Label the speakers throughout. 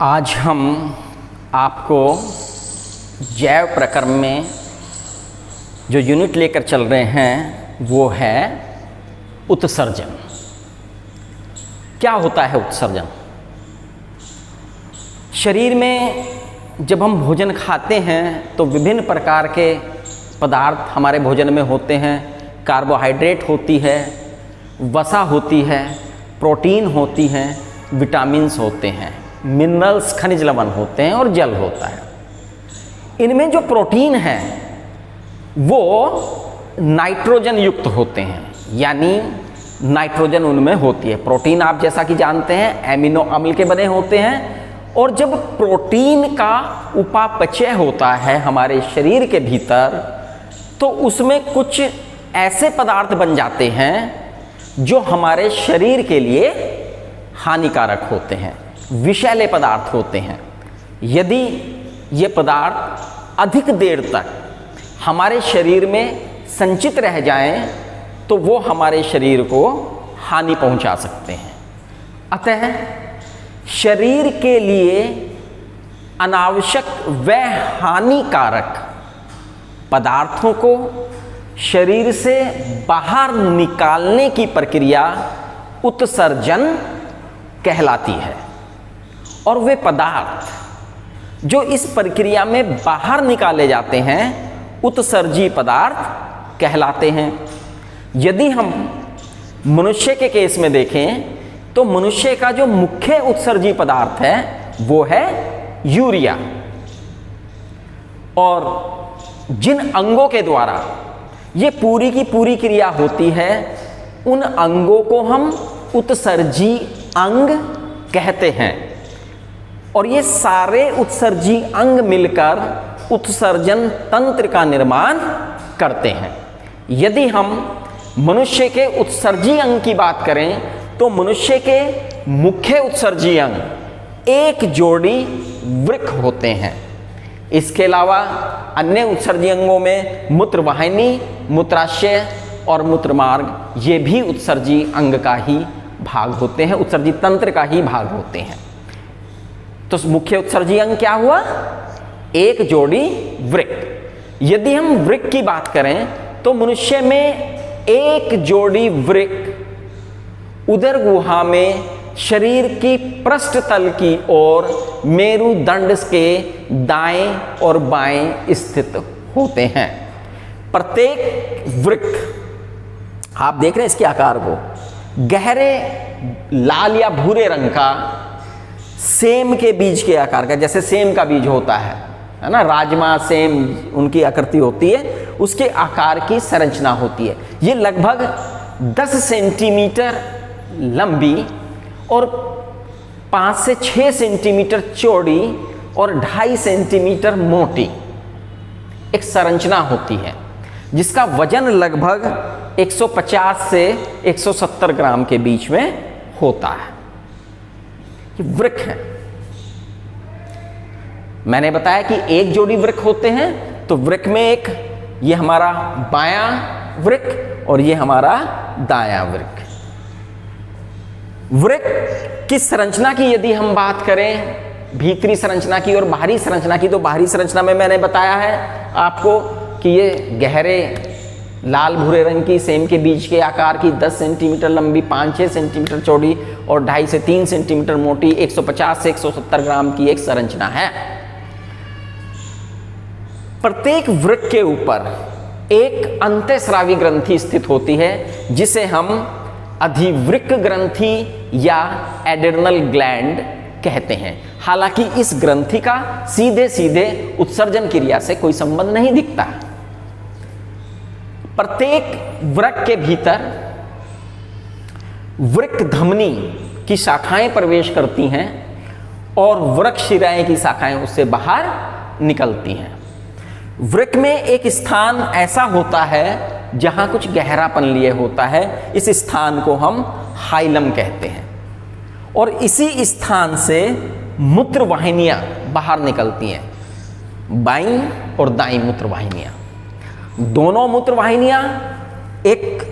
Speaker 1: आज हम आपको जैव प्रक्रम में जो यूनिट लेकर चल रहे हैं वो है उत्सर्जन। क्या होता है उत्सर्जन? शरीर में जब हम भोजन खाते हैं तो विभिन्न प्रकार के पदार्थ हमारे भोजन में होते हैं। कार्बोहाइड्रेट होती है, वसा होती है, प्रोटीन होती है, विटामिन्स होते हैं, मिनरल्स खनिज लवण होते हैं और जल होता है। इनमें जो प्रोटीन है वो नाइट्रोजन युक्त होते हैं, यानी नाइट्रोजन उनमें होती है। प्रोटीन आप जैसा कि जानते हैं एमिनो अम्ल के बने होते हैं, और जब प्रोटीन का उपापचय होता है हमारे शरीर के भीतर तो उसमें कुछ ऐसे पदार्थ बन जाते हैं जो हमारे शरीर के लिए हानिकारक होते हैं, विषैले पदार्थ होते हैं। यदि ये पदार्थ अधिक देर तक हमारे शरीर में संचित रह जाएं तो वो हमारे शरीर को हानि पहुंचा सकते हैं। अतः शरीर के लिए अनावश्यक व हानिकारक पदार्थों को शरीर से बाहर निकालने की प्रक्रिया उत्सर्जन कहलाती है। और वे पदार्थ जो इस प्रक्रिया में बाहर निकाले जाते हैं उत्सर्जी पदार्थ कहलाते हैं। यदि हम मनुष्य के केस में देखें तो मनुष्य का जो मुख्य उत्सर्जी पदार्थ है वो है यूरिया। और जिन अंगों के द्वारा ये पूरी की पूरी क्रिया होती है उन अंगों को हम उत्सर्जी अंग कहते हैं। और ये सारे उत्सर्जी अंग मिलकर उत्सर्जन तंत्र का निर्माण करते हैं। यदि हम मनुष्य के उत्सर्जी अंग की बात करें तो मनुष्य के मुख्य उत्सर्जी अंग एक जोड़ी वृक्क होते हैं। इसके अलावा अन्य उत्सर्जी अंगों में मूत्रवाहिनी, मूत्राशय और मूत्रमार्ग ये भी उत्सर्जी अंग का ही भाग होते हैं, उत्सर्जी तंत्र का ही भाग होते हैं। तो मुख्य उत्सर्जी अंग क्या हुआ? एक जोड़ी वृक्क। यदि हम वृक्क की बात करें तो मनुष्य में एक जोड़ी वृक्क उदर गुहा में शरीर की पृष्ठ तल की ओर मेरुदंड के दाएं और बाएं स्थित होते हैं। प्रत्येक वृक्क आप देख रहे हैं इसके आकार को, गहरे लाल या भूरे रंग का, सेम के बीज के आकार का, जैसे सेम का बीज होता है ना, राजमा सेम उनकी आकृति होती है, उसके आकार की संरचना होती है। ये लगभग 10 सेंटीमीटर लंबी और 5 से 6 सेंटीमीटर चौड़ी और 2.5 सेंटीमीटर मोटी एक संरचना होती है, जिसका वजन लगभग 150 से 170 ग्राम के बीच में होता है। ये वृक्क है। मैंने बताया कि एक जोड़ी वृक्क होते हैं, तो वृक्क में एक ये हमारा बायां वृक्क और ये हमारा दायां वृक्क। वृक्क की संरचना की यदि हम बात करें, भीतरी संरचना की और बाहरी संरचना की, तो बाहरी संरचना में मैंने बताया है आपको कि ये गहरे लाल भूरे रंग की सेम के बीज के आकार की 10 सेंटीमीटर लंबी, 5-6 सेंटीमीटर चौड़ी और 2.5 से 3 सेंटीमीटर मोटी 150 से 170 ग्राम की एक संरचना है। प्रत्येक वृक्क के ऊपर एक अंतःस्रावी ग्रंथि स्थित होती है जिसे हम अधिवृक्क ग्रंथि या एड्रेनल ग्लैंड कहते हैं। हालांकि इस ग्रंथि का सीधे सीधे उत्सर्जन क्रिया से कोई संबंध नहीं दिखता। प्रत्येक वृक्क के भीतर वृक्क धमनी की शाखाएं प्रवेश करती हैं और वृक्क शिराएं की शाखाएं उससे बाहर निकलती हैं। वृक्क में एक स्थान ऐसा होता है जहां कुछ गहरापन लिए होता है, इस स्थान को हम हाइलम कहते हैं। और इसी स्थान से मूत्रवाहिनियां बाहर निकलती हैं, बाईं और दाईं मूत्रवाहिनियां। दोनों मूत्रवाहिनियां एक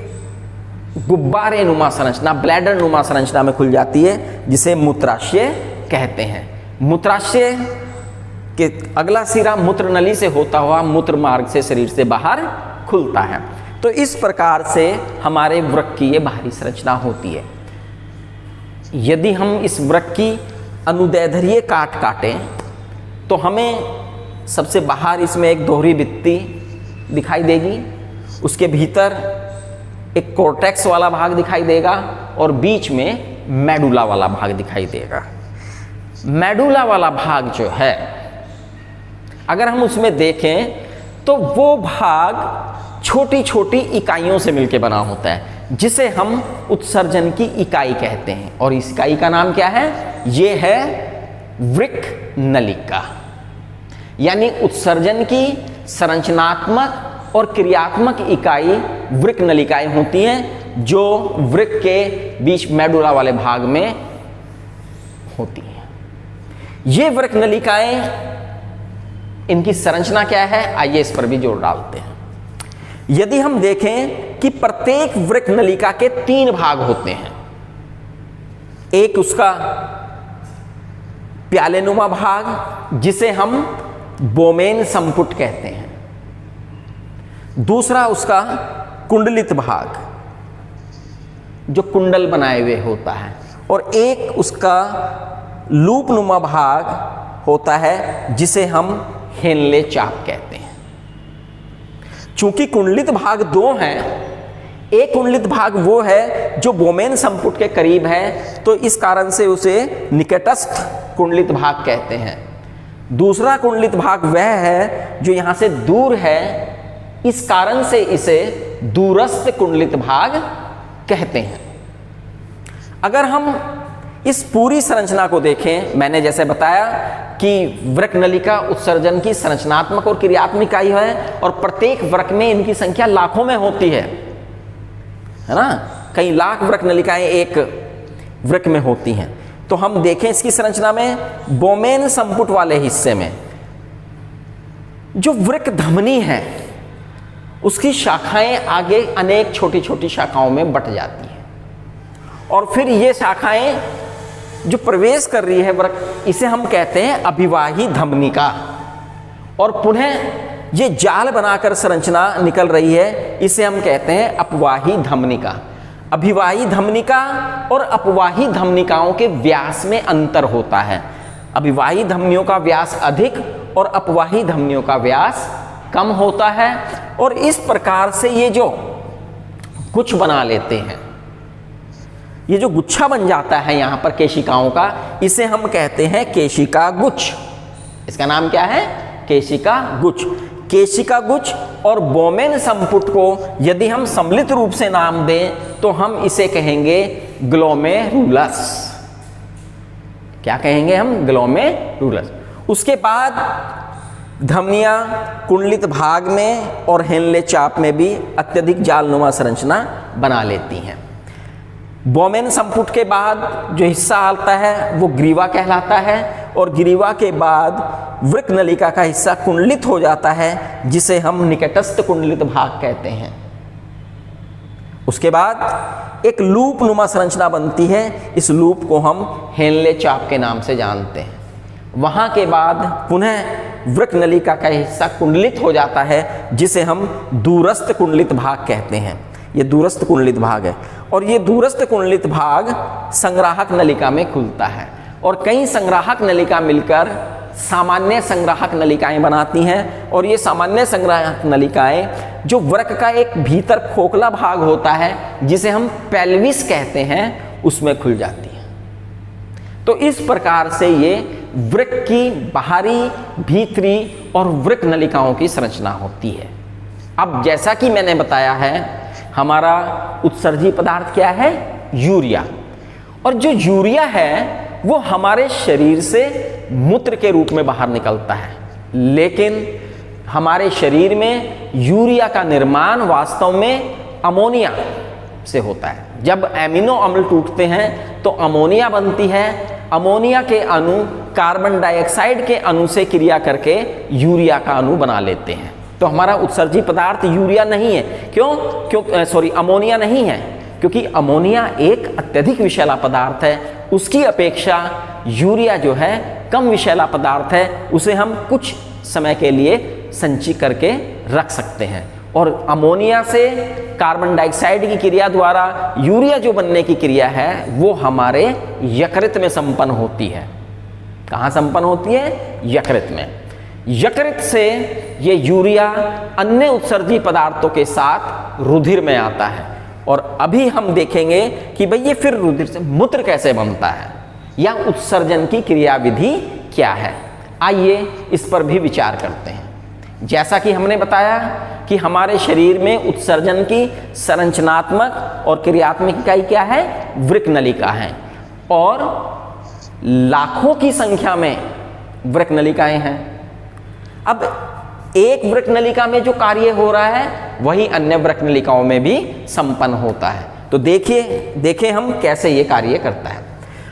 Speaker 1: गुब्बारे नुमा संरचना, ब्लैडर नुमा संरचना में खुल जाती है, जिसे मूत्राशय कहते हैं। मूत्राशय के अगला सिरा मूत्र नली से होता हुआ मूत्र मार्ग से शरीर से बाहर खुलता है। तो इस प्रकार से हमारे वृक्क की ये बाहरी संरचना होती है। यदि हम इस वृक्क की अनुदैर्ध्य काट काटें तो हमें सबसे बाहर इसमें एक दोहरी भित्ति दिखाई देगी, उसके भीतर एक कोर्टेक्स वाला भाग दिखाई देगा और बीच में मेडुला वाला भाग दिखाई देगा। मेडुला वाला भाग जो है, अगर हम उसमें देखें तो वो भाग छोटी छोटी इकाइयों से मिलकर बना होता है, जिसे हम उत्सर्जन की इकाई कहते हैं। और इस इकाई का नाम क्या है? ये है वृक्क नलिका। यानी उत्सर्जन की संरचनात्मक और क्रियात्मक इकाई वृक्क नलिकाएं होती हैं, जो वृक्क के बीच मेडुला वाले भाग में होती हैं। ये वृक्क नलिकाएं, इनकी संरचना क्या है, आइए इस पर भी जोर डालते हैं। यदि हम देखें कि प्रत्येक वृक्क नलिका के 3 भाग होते हैं। एक उसका प्यालेनुमा भाग, जिसे हम बोमेन संपुट कहते हैं। दूसरा उसका कुंडलित भाग, जो कुंडल बनाए हुए होता है। और एक उसका लूपनुमा भाग होता है, जिसे हम हेनले चाप कहते हैं। चूंकि कुंडलित भाग 2 हैं, एक कुंडलित भाग वो है जो बोमेन संपुट के करीब है, तो इस कारण से उसे निकटस्थ कुंडलित भाग कहते हैं। दूसरा कुंडलित भाग वह है जो यहां से दूर है, इस कारण से इसे दूरस्थ कुंडलित भाग कहते हैं। अगर हम इस पूरी संरचना को देखें, मैंने जैसे बताया कि वृक्क नलिका उत्सर्जन की संरचनात्मक और क्रियात्मक इकाई है, और प्रत्येक वृक्क में इनकी संख्या लाखों में होती है ना। कई लाख वृक्क नलिकाएं एक वृक्क में होती हैं। तो हम देखें इसकी संरचना में, बोमेन संपुट वाले हिस्से में जो वृक्क धमनी है, उसकी शाखाएं आगे अनेक छोटी छोटी शाखाओं में बट जाती हैं, और फिर ये शाखाएं जो प्रवेश कर रही है वृक्क, इसे हम कहते हैं अभिवाही धमनिका। और पुनः ये जाल बनाकर संरचना निकल रही है, इसे हम कहते हैं अपवाही धमनिका। अभिवाही धमनिका और अपवाही धमनिकाओं के व्यास में अंतर होता है। अभिवाही धमनियों का व्यास अधिक और अपवाही धमनियों का व्यास कम होता है। और इस प्रकार से ये जो गुच्छ बना लेते हैं, ये जो गुच्छा बन जाता है यहां पर केशिकाओं का, इसे हम कहते हैं केशिका गुच्छ। इसका नाम क्या है? केशिका गुच्छ। केशिका गुच्छ और बोमेन संपुट को यदि हम सम्मिलित रूप से नाम दें तो हम इसे कहेंगे ग्लोमेरुलस। क्या कहेंगे हम? ग्लोमेरुलस। उसके बाद धमनियां कुंडलित भाग में और हेनले चाप में भी अत्यधिक जालनुमा संरचना बना लेती हैं। बोमेन संपुट के बाद जो हिस्सा आता है वो ग्रीवा कहलाता है, और ग्रीवा के बाद वृक्क नलिका का हिस्सा कुंडलित हो जाता है, जिसे हम निकटस्थ कुंडलित भाग कहते हैं। उसके बाद एक लूप नुमा संरचना बनती है, इस लूप को हम हेनले चाप के नाम से जानते हैं। वहां के बाद पुनः वृक्क नलिका का हिस्सा कुंडलित हो जाता है, जिसे हम दूरस्थ कुंडलित भाग कहते हैं। ये दूरस्थ कुंडलित भाग है, और ये दूरस्थ कुंडलित भाग संग्राहक नलिका में खुलता है, और कई संग्राहक नलिका मिलकर सामान्य संग्राहक नलिकाएं बनाती हैं। और ये सामान्य संग्राहक नलिकाएं जो वृक्क का एक भीतर खोखला भाग होता है, जिसे हम पेल्विस कहते हैं, उसमें खुल जाती हैं। तो इस प्रकार से ये वृक्क की बाहरी, भीतरी और वृक्क नलिकाओं की संरचना होती है। अब जैसा कि मैंने बताया है, हमारा उत्सर्जी पदार्थ क्या है? यूरिया। और जो यूरिया है वो हमारे शरीर से मूत्र के रूप में बाहर निकलता है, लेकिन हमारे शरीर में यूरिया का निर्माण वास्तव में अमोनिया से होता है। जब एमिनो अम्ल टूटते हैं तो अमोनिया बनती है। अमोनिया के अणु कार्बन डाइऑक्साइड के अणु से क्रिया करके यूरिया का अणु बना लेते हैं। तो हमारा उत्सर्जी पदार्थ यूरिया नहीं है। अमोनिया नहीं है, क्योंकि अमोनिया एक अत्यधिक विषैला पदार्थ है। उसकी अपेक्षा यूरिया जो है कम विषैला पदार्थ है, उसे हम कुछ समय के लिए संचित करके रख सकते हैं। और अमोनिया से कार्बन डाइऑक्साइड की क्रिया द्वारा यूरिया जो बनने की क्रिया है वो हमारे यकृत में संपन्न होती है। कहाँ संपन्न होती है? यकृत में। यकृत से ये यूरिया अन्य उत्सर्जी पदार्थों के साथ रुधिर में आता है। और अभी हम देखेंगे कि भाई ये फिर रुधिर से मूत्र कैसे बनता है या उत्सर्जन की क्रियाविधि क्या है। आइए इस पर भी विचार करते हैं। जैसा कि हमने बताया कि हमारे शरीर में उत्सर्जन की संरचनात्मक और क्रियात्मक इकाई क्या है? वृक्क नलिका है, और लाखों की संख्या में वृक्क नलिकाएं हैं। अब एक वृक्क नलिका में जो कार्य हो रहा है वही अन्य वृक्क नलिकाओं में भी संपन्न होता है। तो देखें हम कैसे ये कार्य करता है।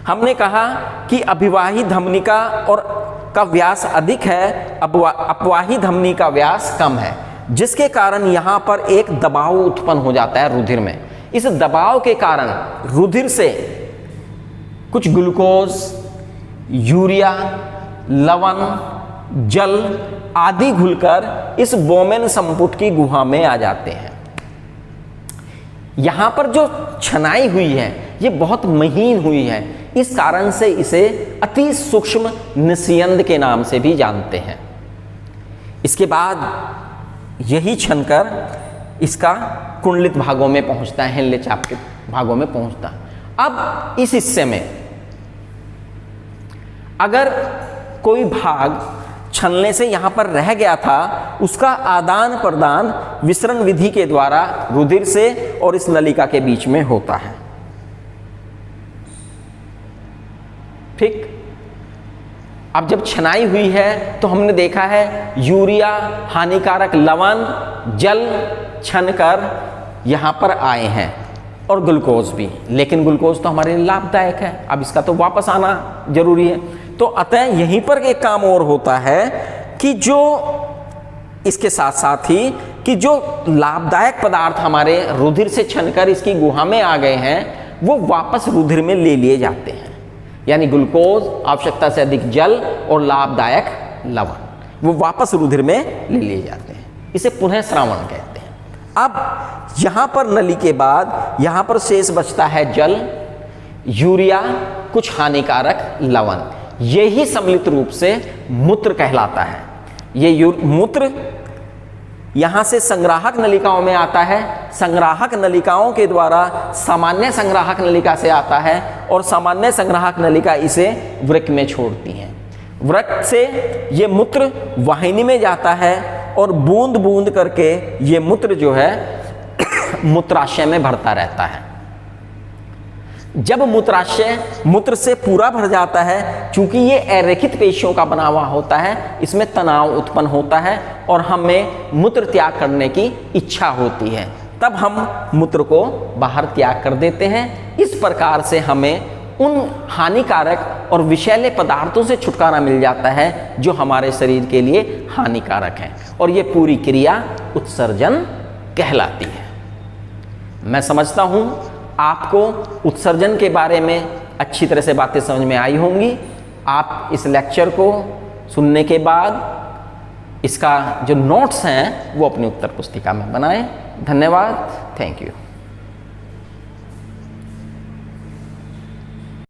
Speaker 1: हमने कहा कि अभिवाही धमनिका और का व्यास अधिक है, अपवाही धमनी का व्यास कम है, जिसके कारण यहाँ पर एक दबाव उत्पन्न हो जाता है रुधिर में। इस दबाव के कारण रुधिर से कुछ ग्लूकोज, यूरिया, लवण, जल आदि घुलकर इस बोमेन संपुट की गुहा में आ जाते हैं। यहां पर जो छनाई हुई है ये बहुत महीन हुई है, इस कारण से इसे अति सूक्ष्म निस्यंद के नाम से भी जानते हैं। इसके बाद यही छनकर इसका कुंडलित भागों में पहुंचता है, हिल्ले चाप के भागों में पहुंचता है। अब इस हिस्से में अगर कोई भाग छलने से यहां पर रह गया था, उसका आदान प्रदान विसरण विधि के द्वारा रुधिर से और इस नलिका के बीच में होता है। ठीक। अब जब छनाई हुई है तो हमने देखा है यूरिया, हानिकारक लवण, जल छनकर यहां पर आए हैं, और ग्लूकोज भी। लेकिन ग्लूकोज तो हमारे लिए लाभदायक है, अब इसका तो वापस आना जरूरी है। तो अतः यहीं पर एक काम और होता है कि जो इसके साथ साथ ही कि जो लाभदायक पदार्थ हमारे रुधिर से छनकर इसकी गुहा में आ गए हैं वो वापस रुधिर में ले लिए जाते हैं। यानी ग्लूकोज, आवश्यकता से अधिक जल और लाभदायक लवण वो वापस रुधिर में ले लिए जाते हैं। इसे पुनः श्रावण कहते हैं। अब यहां पर नली के बाद यहां पर शेष बचता है जल, यूरिया, कुछ हानिकारक लवण। यही सम्मिलित रूप से मूत्र कहलाता है। ये मूत्र यहां से संग्राहक नलिकाओं में आता है, संग्राहक नलिकाओं के द्वारा सामान्य संग्राहक नलिका से आता है, और सामान्य संग्राहक नलिका इसे वृक्क में छोड़ती है। वृक्क से ये मूत्र वाहिनी में जाता है, और बूंद बूंद करके ये मूत्र जो है मूत्राशय में भरता रहता है। जब मूत्राशय मूत्र से पूरा भर जाता है, चूंकि ये अरेखित पेशियों का बना हुआ होता है, इसमें तनाव उत्पन्न होता है और हमें मूत्र त्याग करने की इच्छा होती है, तब हम मूत्र को बाहर त्याग कर देते हैं। इस प्रकार से हमें उन हानिकारक और विषैले पदार्थों से छुटकारा मिल जाता है जो हमारे शरीर के लिए हानिकारक हैं, और ये पूरी क्रिया उत्सर्जन कहलाती है। मैं समझता हूँ आपको उत्सर्जन के बारे में अच्छी तरह से बातें समझ में आई होंगी। आप इस लेक्चर को सुनने के बाद इसका जो नोट्स हैं वो अपनी उत्तर पुस्तिका में बनाएं। धन्यवाद। Thank you.